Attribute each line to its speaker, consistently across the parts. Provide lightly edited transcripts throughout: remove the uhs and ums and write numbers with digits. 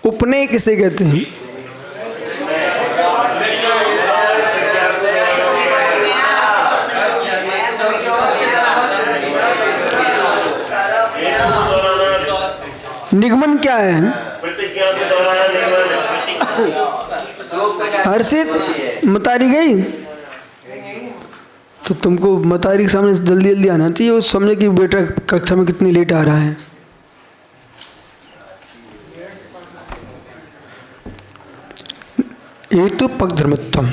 Speaker 1: उपनय किसे कहते हैं? निगमन क्या है? हर्षित मतारी गई तो तुमको मतारी के सामने जल्दी जल्दी आना चाहिए, वो समझे कि बेटा कक्षा में कितनी लेट आ रहा है। हेतु पक्ष धर्मत्वम,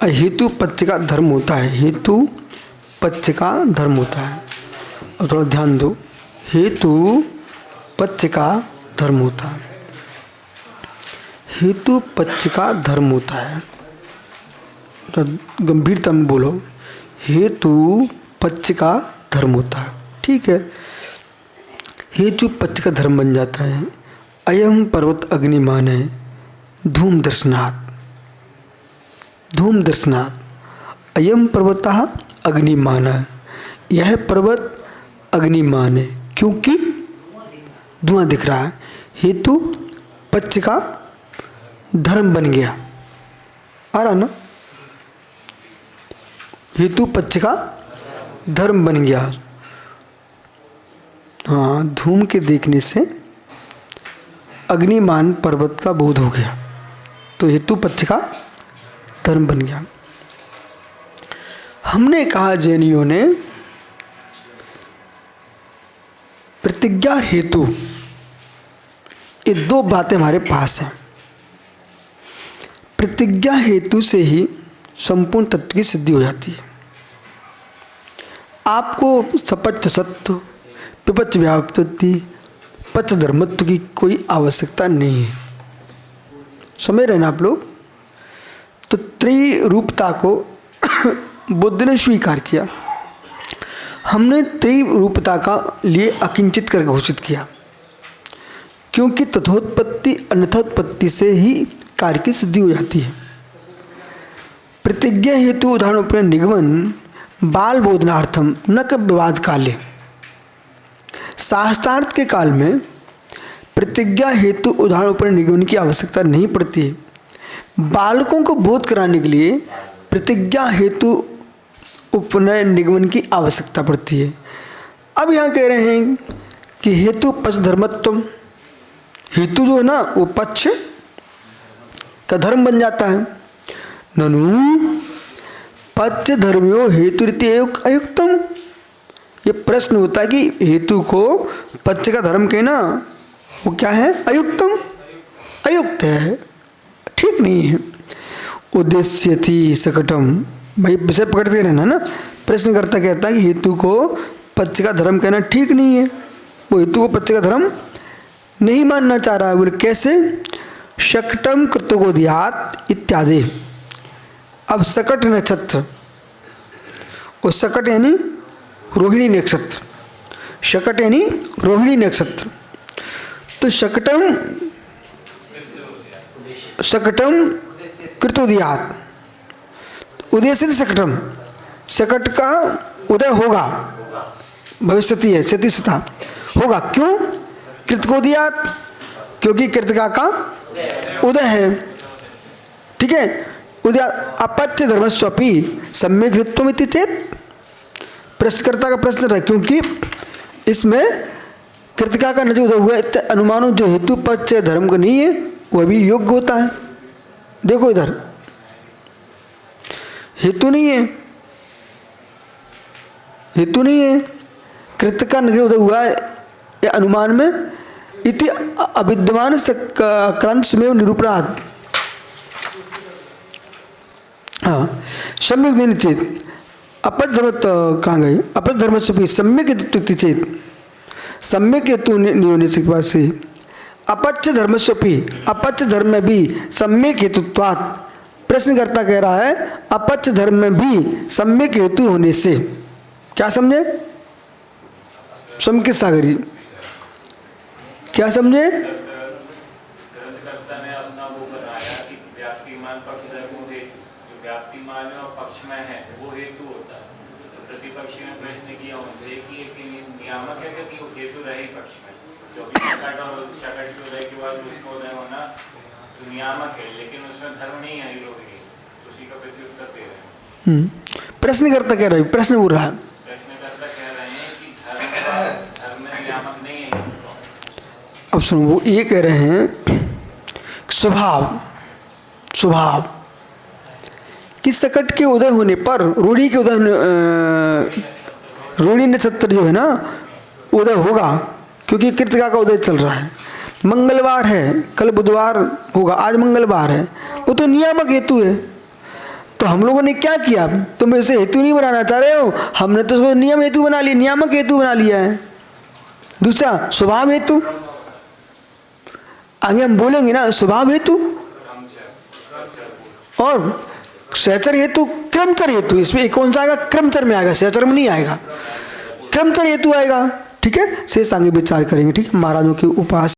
Speaker 1: हेतु पक्ष का धर्म होता है, हेतु पक्ष का धर्म होता है। और थोड़ा ध्यान दो, हेतु पक्ष का धर्म होता है, हेतु पक्ष का धर्म होता है। तो गंभीरता में बोलो, हेतु पक्ष का धर्म होता है। ठीक है, हेतु पक्ष का धर्म बन जाता है। अयम पर्वत अग्निमान है धूम दर्शनात्, धूम दर्शनात्। अयम पर्वतः अग्निमान है, यह पर्वत अग्निमान है क्योंकि धुआं दिख रहा है। हेतु पक्ष का धर्म बन गया, आ रहा ना? हेतु पक्ष का धर्म बन गया। हाँ, धूम के देखने से अग्निमान पर्वत का बोध हो गया, तो हेतु पक्ष का धर्म बन गया। हमने कहा जैनियों ने प्रतिज्ञा हेतु, ये दो बातें हमारे पास हैं। प्रतिज्ञा हेतु से ही संपूर्ण तत्व की सिद्धि हो जाती है। आपको सपच्च सत्व, विपच्च व्याप्ति, पच्च धर्मत्व की कोई आवश्यकता नहीं है। समझ रहे हैं ना आप लोग? तो त्रिरूपता को बुद्ध ने स्वीकार किया, हमने त्रिरूपता का लिए अकिंचित कर घोषित किया, क्योंकि तथोत्पत्ति अन्यथोत्पत्ति से ही कार्य की सिद्धि हो जाती है। प्रतिज्ञा हेतु उदाहरण पर निगमन बाल बोधनार्थम न क विवाद काले, शास्त्रार्थ के काल में प्रतिज्ञा हेतु उदाहरण पर निगमन की आवश्यकता नहीं पड़ती है। बालकों को बोध कराने के लिए प्रतिज्ञा हेतु उपनय निगमन की आवश्यकता पड़ती है। अब यहाँ कह रहे हैं कि हेतु पक्ष धर्मत्व, हेतु जो है ना वो पक्ष का धर्म बन जाता है। ननु पक्ष धर्मियों हेतु रीति अयुक्तम, ये प्रश्न होता है कि हेतु को पक्ष का धर्म कहना वो क्या है? अयुक्तम, अयुक्त है, ठीक नहीं है। उद्देश्य थी सकटम, भाई विषय पकड़ते रहना ना। प्रश्नकर्ता कहता है कि हेतु को पक्ष का धर्म कहना ठीक नहीं है, वो हेतु को पक्ष का धर्म नहीं मानना चाह रहा है। बोले कैसे? शकटम कृतगोध्यात इत्यादि। अब सकट नक्षत्र, और सकट यानी रोहिणी नक्षत्र, शकट यानी रोहिणी नक्षत्र। तो शकटम शकटम कृतोदयात, उदय से सकटम, सकट का उदय होगा, भविष्यति है, सती सता होगा। क्यों? कृतकोदयात, क्योंकि कृतिका का उदय है। ठीक है, उदय अपच्च धर्मस्वपि सम्यक हेतुत्वम इति चेत, प्रश्नकर्ता का प्रश्न है क्योंकि इसमें कृतिका का नजर उदय हुआ, अनुमानों जो हेतु पक्ष धर्म का नहीं है वह भी योग्य होता है। देखो इधर हेतु नहीं है, हेतु नहीं है, कृतिका नजर उदय हुआ है अनुमान में, इति अविद्यमान क्रंश में निरूपणात्। हाँ, सम्यक नहीं चेत अपच धर्म कहाँ गए? अपच धर्म से भी सम्यक हेतु चेत, सम्यक हेतु नहीं होने से बाद से अपच्च धर्म स्वपी, अपच्च धर्म में भी सम्यक हेतुत्वात्। प्रश्नकर्ता कह रहा है अपच्च धर्म में भी सम्यक हेतु होने से, क्या समझे? समकित सागरी क्या समझे?
Speaker 2: ग्रंथकर्ता ने अपना वो बताया कि व्याप्तिमान पक्ष धर्म हेतु, जो व्याप्तिमान और पक्ष में है वो हेतु होता है। तो प्रतिपक्षी ने प्रश्न किया उनसे कि नियामक है कि वो हेतु रहे पक्ष में, क्योंकि शकट और शकट के उदय के बाद उसका उदय होना तो नियामक है, लेकिन उसमें धर्म नहीं है हीरो के, उसी का प्रत्युत्तर दे रहे हैं।
Speaker 1: प्रश्नकर्ता कह रहा है, प्रश्न बोल रहा है।
Speaker 2: प्रश्नकर्ता कह रहे हैं कि धर्म में नियामक नहीं है हीरो।
Speaker 1: अब सुनो, वो ये कह रहे हैं स्वभाव कि सकट के उदय होने पर रोहिणी के रोहिणी नक्षत्र जो है ना उदय होगा, क्योंकि कृतिका का उदय चल रहा है। मंगलवार है, कल बुधवार होगा, आज मंगलवार है, वो तो नियामक हेतु है। तो हम लोगों ने क्या किया, तुम इसे हेतु नहीं बनाना चाह रहे हो, हमने तो उसको नियम हेतु बना लिया, नियामक हेतु बना लिया है। दूसरा स्वभाव हेतु, आगे हम बोलेंगे ना, स्वभाव हेतु और सहचर हेतु, क्रमचर हेतु। इसमें कौन सा आएगा, क्रमचर में आएगा, सहचर में नहीं आएगा, क्रमचर हेतु आएगा। ठीक है, शेष आगे विचार करेंगे। ठीक है, महाराजों के उपास